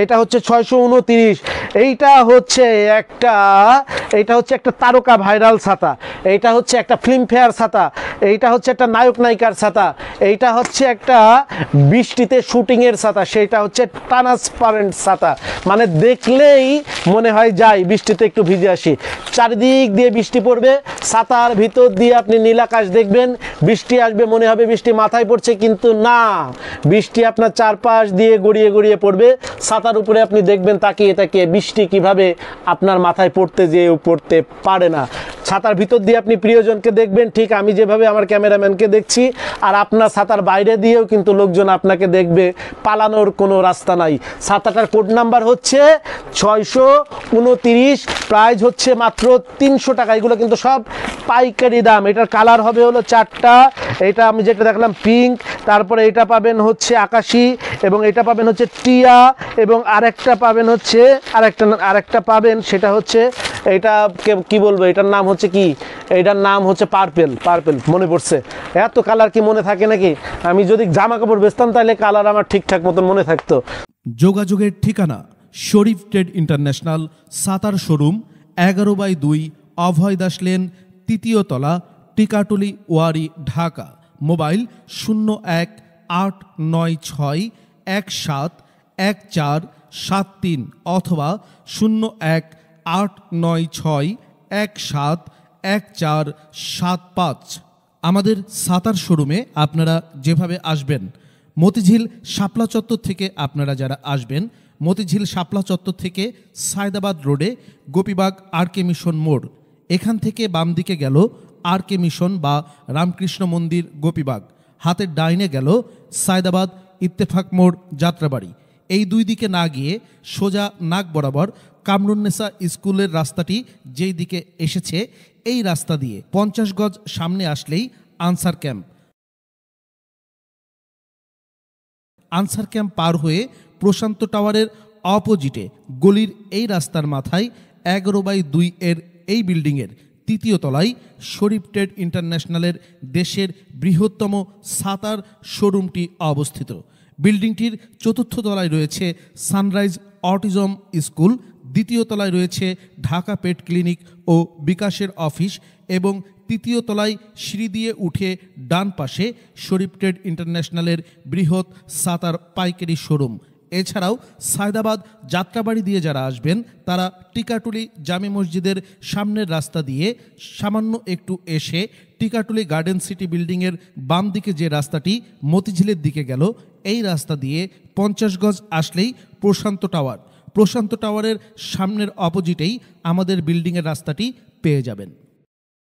এটা হচ্ছে 629। এইটা হচ্ছে একটা তারকা ভাইরাল ছাতা, এইটা হচ্ছে একটা ফিল্মফেয়ার ছাতা, এইটা হচ্ছে একটা নায়ক নায়িকার ছাতা, এইটা হচ্ছে একটা বৃষ্টিতে শুটিংয়ের ছাতা, সেটা হচ্ছে ট্রান্সপারেন্ট ছাতা, মানে দেখলেই মনে হয় যাই বৃষ্টিতে একটু ভিজে আসি। চারিদিক দিয়ে বৃষ্টি পড়বে, ছাতার ভিতর দিয়ে আপনি নীল আকাশ দেখবেন, বৃষ্টি আসবে মনে হবে বৃষ্টি মাথায় পড়ছে, কিন্তু না, বৃষ্টি আপনার চারপাশ দিয়ে গড়িয়ে গড়িয়ে পড়বে। ছাতার উপরে আপনি দেখবেন তাকিয়ে তাকিয়ে বৃষ্টি কিভাবে আপনার মাথায় পড়তে যেয়েও পড়তে পারে না। ছাতার ভিতর দিয়ে আপনি প্রিয়জনকে দেখবেন, ঠিক আমি যেভাবে আমার ক্যামেরাম্যানকে দেখছি, আর আপনার ছাতার বাইরে দিয়েও কিন্তু লোকজন আপনাকে দেখবে, পালানোর কোনো রাস্তা নাই। ছাতাটার কোড নাম্বার হচ্ছে 629, প্রাইস হচ্ছে মাত্র 300 টাকা। এগুলো কিন্তু সব পাইকারি দাম। এটার কালার হবে হলো 4টা, এটা আমি যেটা দেখলাম পিঙ্ক, তারপরে এটা পাবেন হচ্ছে আকাশি, এবং এটা পাবেন হচ্ছে টিয়া, এবং আরেকটা পাবেন হচ্ছে আরেকটা পাবেন সেটা হচ্ছে এটা কি বলবো, এটার নাম হচ্ছে কি, এটার নাম হচ্ছে পার্পেল মনে পড়ছে। এত কালার কি মনে থাকে নাকি? আমি যদি জামা কাপড় বেচতাম তাহলে কালার আমার ঠিকঠাক মতন মনে থাকতো। যোগাযোগের ঠিকানা শরীফ ট্রেড ইন্টারন্যাশনাল ছাতার শোরুম, 11/2 অভয় দাস লেন, 3য় তলা, টিকাটুলি, ওয়ারী, ঢাকা। মোবাইল 018961714173 অথবা 018961714175। আমাদের ছাতার শোরুমে আপনারা যেভাবে আসবেন, মতিঝিল শাপলা চত্বর থেকে আপনারা যারা আসবেন, মতিঝিল শাপলা চত্বর থেকে সায়দাবাদ রোডে গোপীবাগ আরকে মিশন মোড়, এখান থেকে বাম দিকে গেল আরকে মিশন বা রামকৃষ্ণ মন্দির গোপীবাগ, হাতের ডাইনে গেল সায়দাবাদ ইত্তেফাক মোড় যাত্রাবাড়ি। এই দুই দিকে না গিয়ে সোজা নাক বরাবর কামরুন্নেসা স্কুলের রাস্তাটি যেই দিকে এসেছে, এই রাস্তা দিয়ে 50 গজ সামনে আসলেই আনসার ক্যাম্প পার হয়ে প্রশান্ত টাওয়ারের অপোজিটে গলির এই রাস্তার মাথায় 11/2 এর এই বিল্ডিংয়ের 3য় তলায় শরীফ ট্রেড ইন্টারন্যাশনালের দেশের বৃহত্তম ছাতার শোরুমটি অবস্থিত। বিল্ডিংটির 4র্থ তলায় রয়েছে সানরাইজ অটিজম স্কুল, 2য় তলায় রয়েছে ঢাকা পেট ক্লিনিক ও বিকাশের অফিস, এবং 3য় তলায় সিঁড়ি দিয়ে উঠে ডান পাশে শরীফ ট্রেড ইন্টারন্যাশনালের বৃহৎ ছাতার পাইকারি শোরুম। এছাড়াও সায়দাবাদ যাত্রাবাড়ি দিয়ে যারা আসবেন তারা টিকাটুলি জামে মসজিদের সামনের রাস্তা দিয়ে সামান্য একটু এসে টিকাটুলি গার্ডেন সিটি বিল্ডিংয়ের বাম দিকে যে রাস্তাটি মতিঝিলের দিকে গেল, এই রাস্তা দিয়ে 50 গজ আসলেই প্রশান্ত টাওয়ারের সামনের অপোজিটেই আমাদের বিল্ডিংয়ের রাস্তাটি পেয়ে যাবেন।